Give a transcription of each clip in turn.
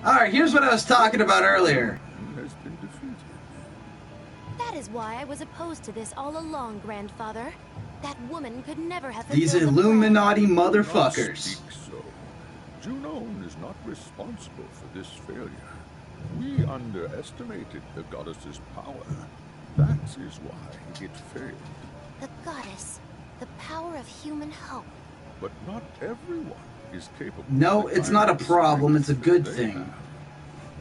Alright, here's what I was talking about earlier. Has been defeated. That is why I was opposed to this all along, Grandfather. That woman could never have These fulfilled the plan. Illuminati Do not motherfuckers. speak so. Junon is not responsible for this failure. We underestimated the goddess's power. That is why it failed. The goddess. The power of human hope. But not everyone is capable. No, of the it's not a kind of problem, it's a strength good they thing. have.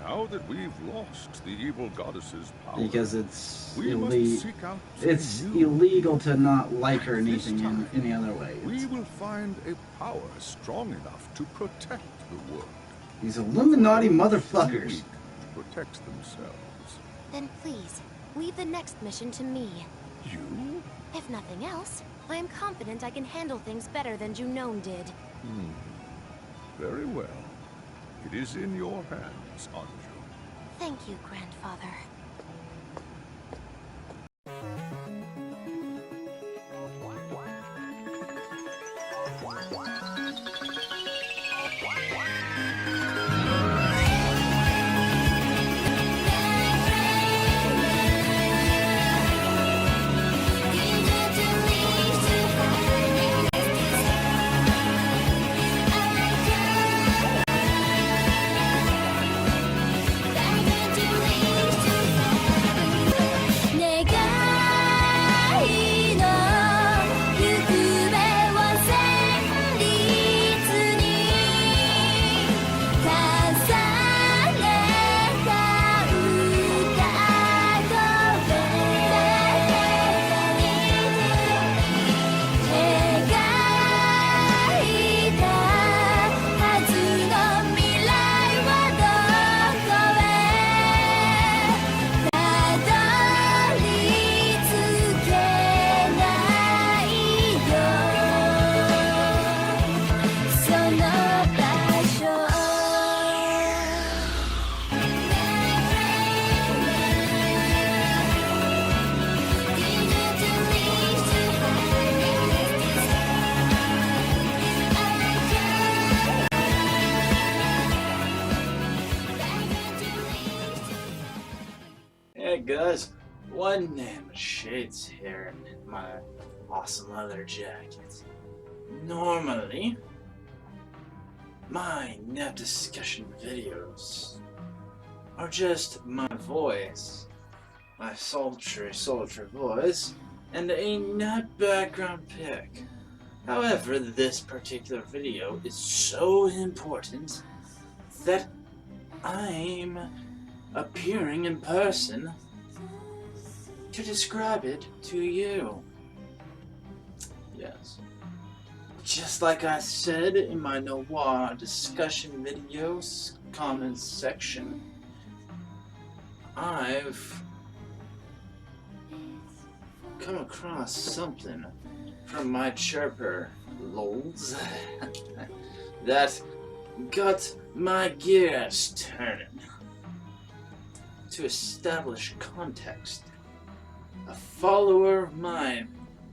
Now that we've lost the evil goddess's power, Because it's we must seek out it's new. illegal to not like her This anything in time, any other way. We will find a power strong enough to protect the world. These Illuminati Too motherfuckers. weak to protect themselves. Then please, leave the next mission to me. You? If nothing else, I am confident I can handle things better than Junon did. Very well. It is in your hands, Anju. Thank you, Grandfather. Hey guys, OneMan Shades here in my awesome leather jacket. Normally, my net discussion videos are just my voice, my sultry voice, and a net background pic. However, this particular video is so important that I'm appearing in person to describe it to you. Yes. Just like I said in my noir discussion videos comments section, I've come across something from my chirper lols that got my gears turning. To establish context, a follower of mine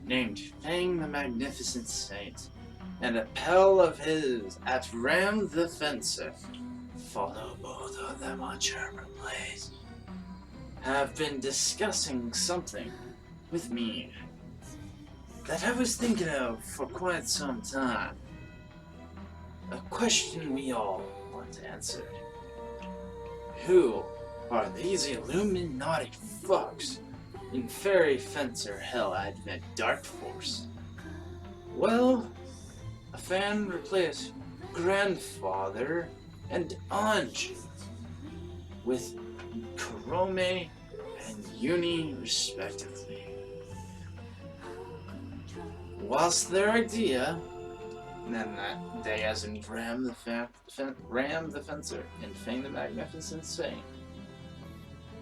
named Fang the Magnificent Saint and a pal of his at Ram the Fencer, follow both of them on Chirper Blaze, have been discussing something with me that I was thinking of for quite some time. A question we all want answered. Who are these Illuminati fucks in Fairy Fencer Hell Advent Dark Force? Well, a fan replaced Grandfather and Anju with Kurome and Uni respectively. Whilst their idea, and then that they as in Ram the Fencer and Fang the Magnificent Saint,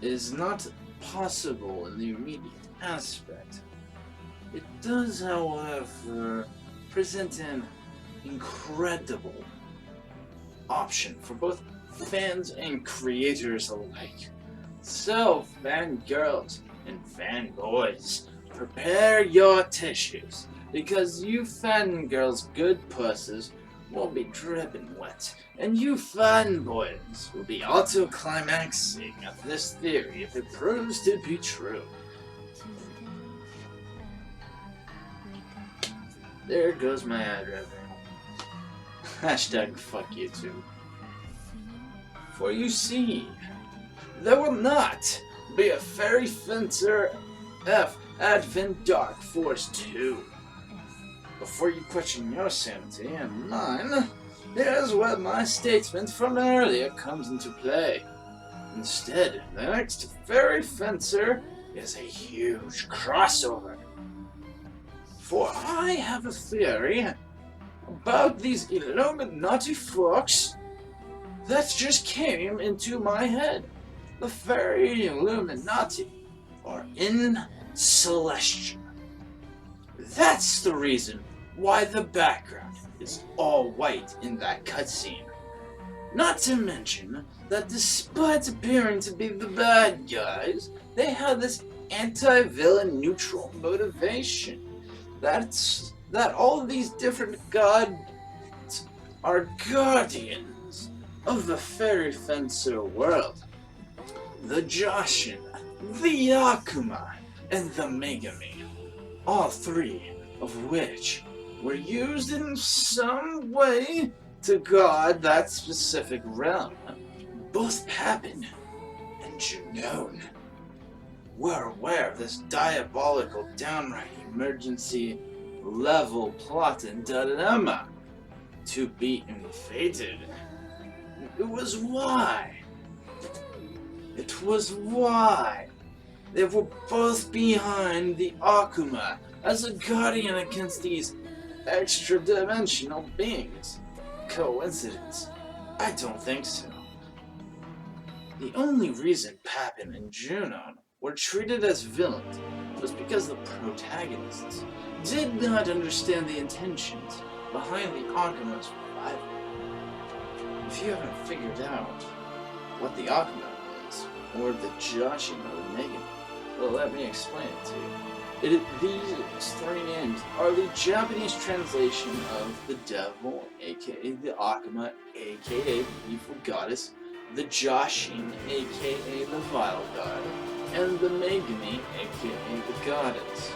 is not possible in the immediate aspect. It does, however, present an incredible option for both fans and creators alike. So, fangirls and fanboys, prepare your tissues, because you fangirls' good pusses will be dripping wet, and you fanboys will be auto-climaxing at this theory if it proves to be true. There goes my ad revenue. Hashtag fuck you too. For you see, there will not be a Fairy Fencer F Advent Dark Force 2. Before you question your sanity and mine, here's where my statement from earlier comes into play. Instead, the next Fairy Fencer is a huge crossover. For I have a theory about these Illuminati folks that just came into my head. The Fairy Illuminati are in Celestia. That's the reason why the background is all white in that cutscene. Not to mention that despite appearing to be the bad guys, they have this anti-villain neutral motivation. That all of these different gods are guardians of the Fairy Fencer world. The Joshin, the Akuma, and the Megami. All three of which were used in some way to guard that specific realm. Both P.I.M.P and Junon were aware of this diabolical, downright emergency level plot and dilemma to be invaded. It was why they were both behind the Akuma as a guardian against these extra-dimensional beings. Coincidence? I don't think so. The only reason P.I.M.P and Junon were treated as villains was because the protagonists did not understand the intentions behind the Akuma's revival. If you haven't figured out what the Akuma is, or the Joshin or the Megami, well, let me explain it to you. These three names are the Japanese translation of the devil, aka the Akuma, aka the evil goddess, the Joshin, aka the vile god, and the Megami, aka the goddess.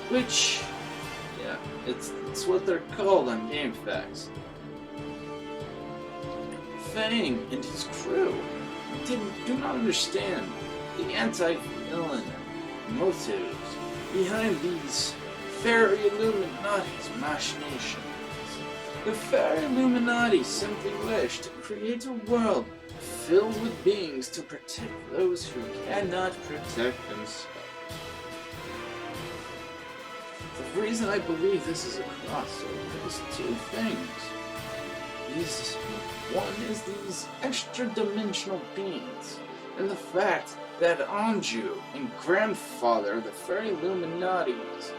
Which, yeah, it's what they're called on GameFAQs. Fang and his crew do not understand the anti-villain motives behind these Fairy Illuminati's machinations. The Fairy Illuminati simply wish to create a world filled with beings to protect those who cannot protect themselves. The reason I believe this is a crossover is two things. One is these extra-dimensional beings, and the fact that Anju and Grandfather, the Fairy Illuminati's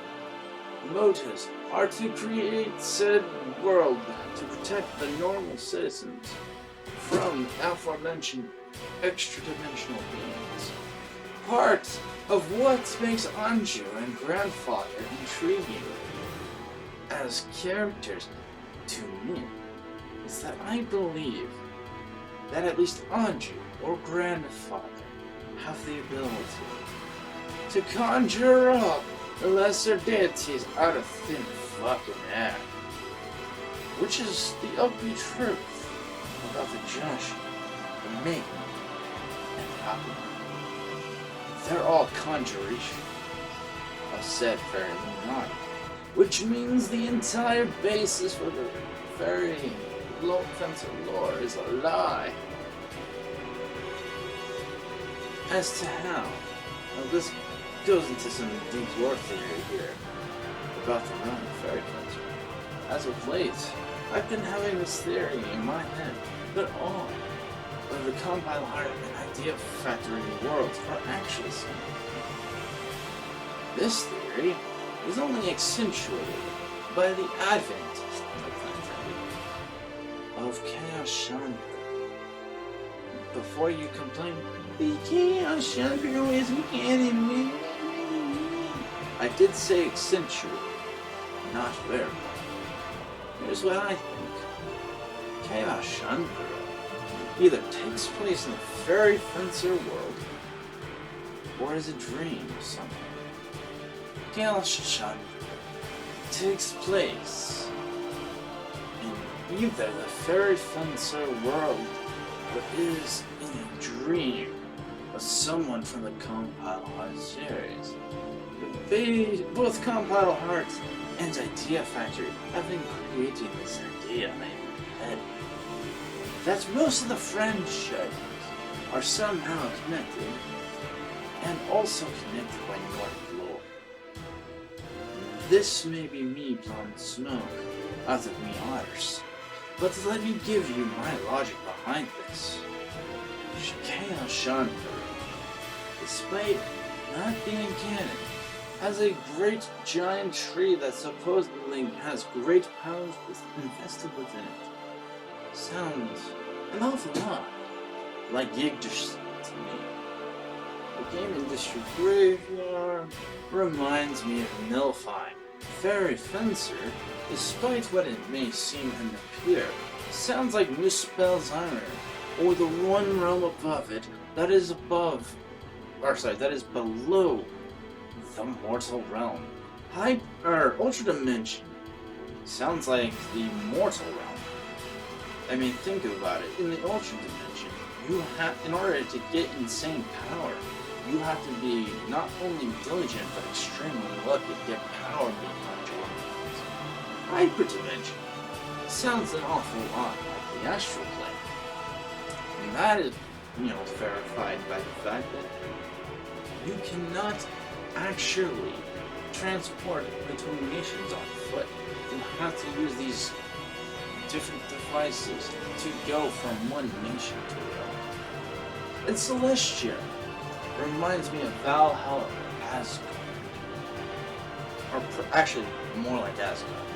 motives are to create said world to protect the normal citizens from aforementioned extra-dimensional beings. Part of what makes Anju and Grandfather intriguing as characters to me is that I believe that at least Anju or Grandfather have the ability to conjure up lesser deities out of thin fucking air. Which is the ugly truth about the Joshin, the Megami, and the Akuma. They're all conjuration of said Fairy Illuminati, which means the entire basis for the Fairy Fencer lore is a lie. As to how, now this goes into some deep lore theory here about the realm of Fairy Fencer. As of late, I've been having this theory in my head that all of the compiled art and idea of factory worlds are actually similar. This theory is only accentuated by the advent of Chaos Chandra. Before you complain, the Chaos Chandra is canon. I did say accentuated, not verified. Here's what I think. Chaos Shanpura either takes place in the Fairy Fencer world or is a dream somewhere. Chaos Shanpura takes place in either the Fairy Fencer world or is in a dream of someone from the Compile Heart series. Both Compile Heart and Idea Factory have been creating this idea in my head that most of the franchises are somehow connected and also connected by North lore. This may be me blowing smoke out of me arse, but let me give you my logic behind this. Chaos Shanpura, despite not being canon, has a great giant tree that supposedly has great powers invested within it. Sounds an awful lot like Yggdrasil to me. The game industry graveyard reminds me of Nilfheim. Fairy Fencer, despite what it may seem and appear, sounds like Muspel's Iron, or the one realm above it that is below the mortal realm. Ultra Dimension sounds like the mortal realm. I mean, think about it. In the Ultra Dimension, in order to get insane power, you have to be not only diligent but extremely lucky to get power beyond your limits. Hyper Dimension sounds an awful lot like the Astral Plane. And that is, verified by the fact that you cannot actually transport between nations on foot. You have to use these different devices to go from one nation to another. And Celestia reminds me of Valhalla, Asgard. Or actually, more like Asgard.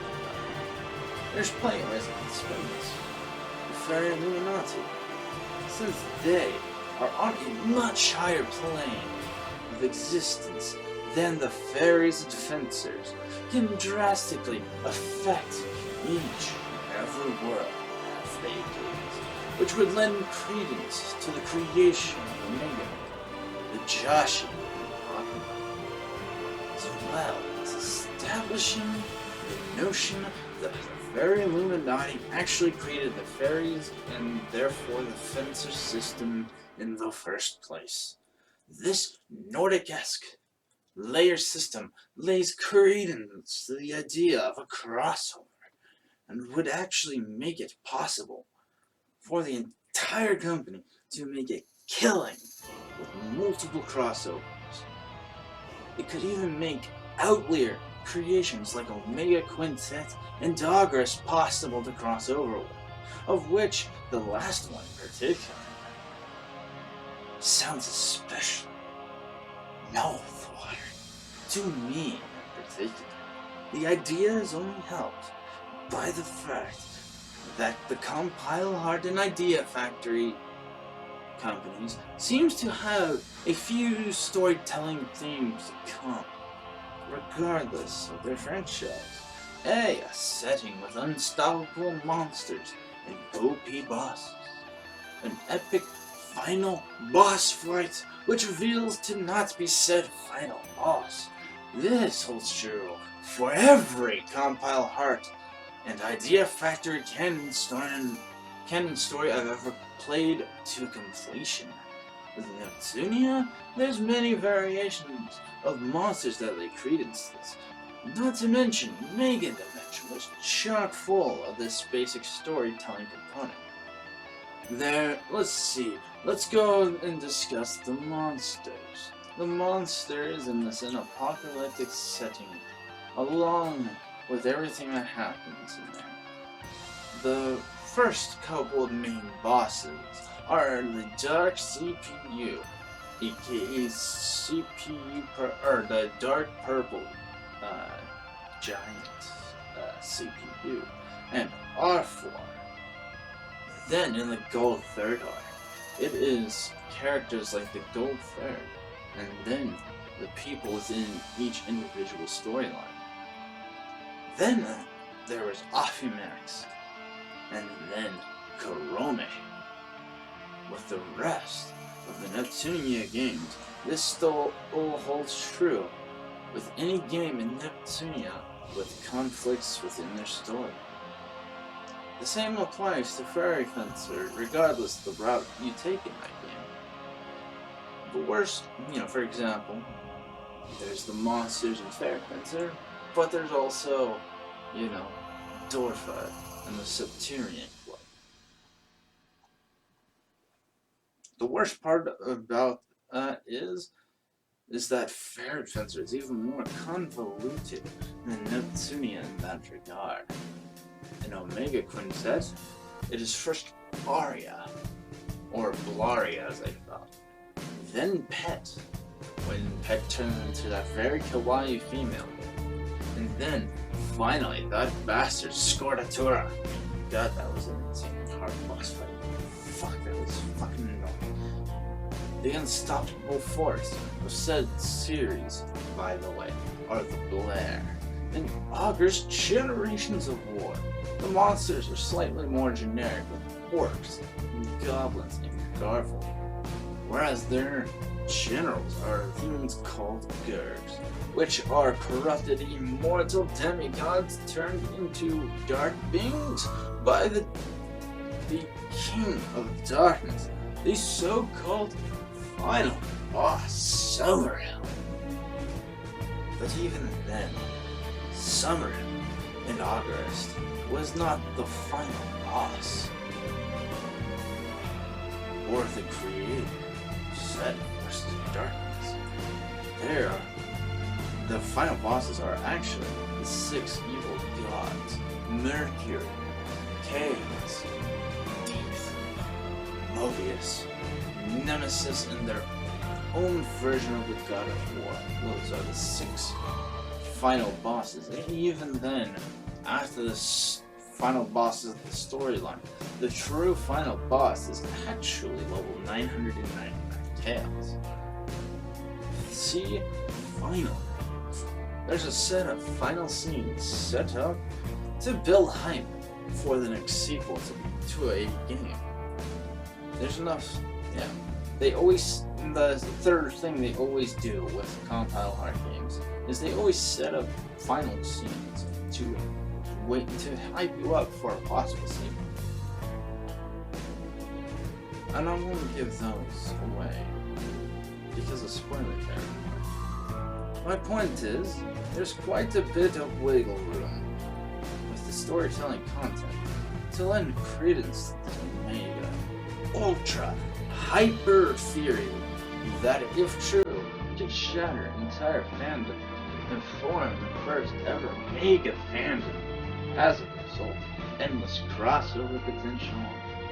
There's plenty of ways I can spin this. The Fairy Illuminati, since they are on a much higher plane of existence than the fairies and fencers, can drastically affect each and every world as they please, which would lend credence to the creation of Omega, the Joshi as well as establishing the notion that the Fairy Illuminati actually created the fairies and therefore the fencer system in the first place. This Nordic-esque layer system lays credence to the idea of a crossover and would actually make it possible for the entire company to make a killing with multiple crossovers. It could even make outlier creations like Omega Quintet and Doggerus possible to cross over with, of which the last one in particular sounds especially mouth-watering to me in particular. The idea is only helped by the fact that the Compile Heart and Idea Factory companies seems to have a few storytelling themes to come, regardless of their franchise. A setting with unstoppable monsters and OP bosses. An epic final boss fight which reveals to not be said final boss. This holds true for every Compile Heart and Idea Factory canon story I've ever played to completion. With Neptunia, there's many variations of monsters that lay credence to this. Not to mention, Mega Dimension was chock full of this basic storytelling component. Let's go and discuss the monsters. The monsters in this apocalyptic setting, along with everything that happens in there. The first couple of main bosses are the Dark CPU, aka the Dark Purple Giant CPU, and R4. Then in the Gold Third arc, it is characters like the Gold Third, and then the people within each individual storyline. Then there was Ophimax, and then Karome. With the rest of the Neptunia games, this still holds true with any game in Neptunia with conflicts within their story. The same applies to Fairy Fencer, regardless of the route you take in that game. The worst, for example, there's the monsters in Fairy Fencer, but there's also, Dorfa and the Subterranean Club. The worst part about is that Fairy Fencer is even more convoluted than Neptunia in that regard. In Omega Quintet, it is first Aria, or Blaria as I thought, then Pet, when Pet turns into that very kawaii female, and then, finally, that bastard Scordatura. God, that was an insane hard boss fight. Fuck, that was fucking annoying. The unstoppable force of said series, by the way, are the Blair, and augurs generations of war. The monsters are slightly more generic with orcs, and goblins, and Garvel, whereas their generals are things called Gurgs, which are corrupted immortal demigods turned into dark beings by the King of Darkness, the so-called final boss, Summerhill. But even then, Summerhill in August was not the final boss, or the creator set versus darkness. The final bosses are actually the 6 evil gods: Mercury, Chaos, Death, Mobius, Nemesis, and their own version of the God of War. Those are the 6 final bosses, and even then, after the final bosses of the storyline, the true final boss is actually level 999 Chaos. See, finally, there's a set of final scenes set up to build hype for the next sequel to a game. There's enough, the third thing they always do with Compile Heart games is they always set up final scenes to hype you up for a possible sequel. And I'm going to give those away because of spoiler territory. My point is, there's quite a bit of wiggle room with the storytelling content to lend credence to the mega, ultra, hyper theory that, if true, could shatter entire fandom and form the first ever mega fandom. As a result, endless crossover potential,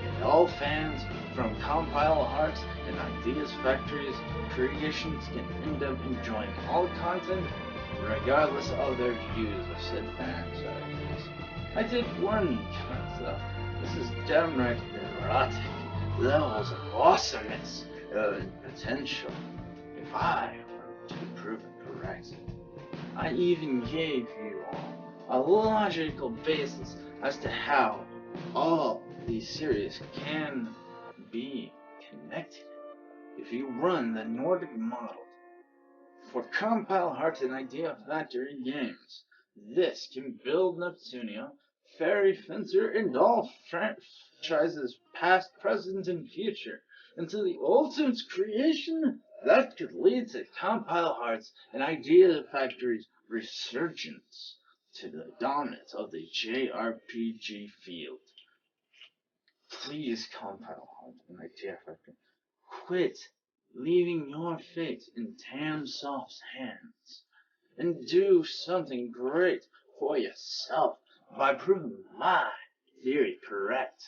and all fans from Compile Hearts and Ideas Factory's creations can end up enjoying all content regardless of their views of said fan sizes. I did warn you guys though, this is downright erotic levels of awesomeness and potential if I were to be proven correct. I even gave you all a logical basis as to how all these series can be connected. If you run the Nordic model for Compile Heart and Idea Factory games, this can build Neptunia, Fairy Fencer, and all franchises past, present, and future into the ultimate creation that could lead to Compile Hearts and Idea Factory's resurgence to the dominance of the JRPG field. Please, Compile Heart and Idea Factory, quit leaving your fate in Tamsoft's hands and do something great for yourself by proving my theory correct.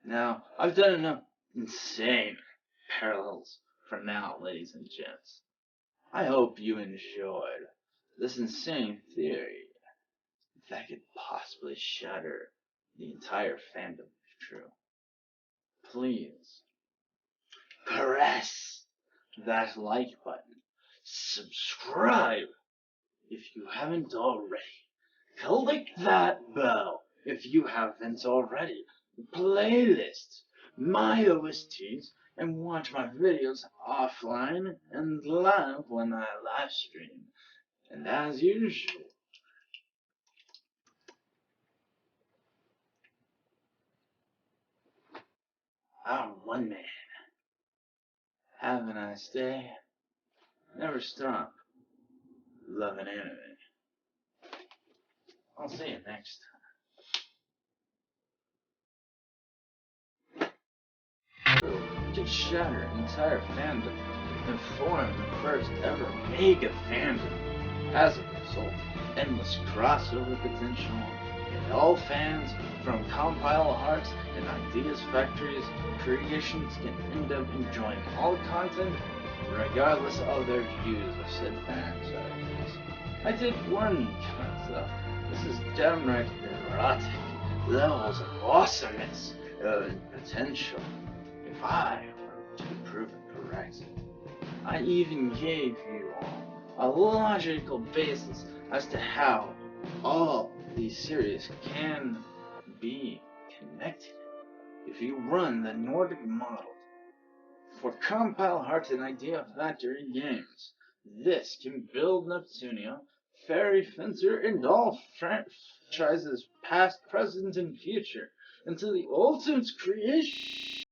Now, I've done enough insane parallels for now, ladies and gents. I hope you enjoyed this insane theory that could possibly shatter the entire fandom if true. Please, press that like button, subscribe if you haven't already, click that bell if you haven't already, playlists, my OSTs, and watch my videos offline and live when I live stream. And as usual, I'm one man. Have a nice day. Never stop loving anime. I'll see you next time. To shatter an entire fandom and form the first ever mega fandom. As a result, endless crossover potential, and all fans from Compile Hearts and Ideas Factory's creations can end up enjoying all content regardless of their views of said franchises. I did one comment though. This is downright erotic levels of awesomeness and potential. If I were to be proven correct, I even gave you all a logical basis as to how all these series can be connected. If you run the Nordic model for Compile Hearts and Idea Factory games, this can build Neptunia, Fairy Fencer, and all franchises past, present, and future into the ultimate creation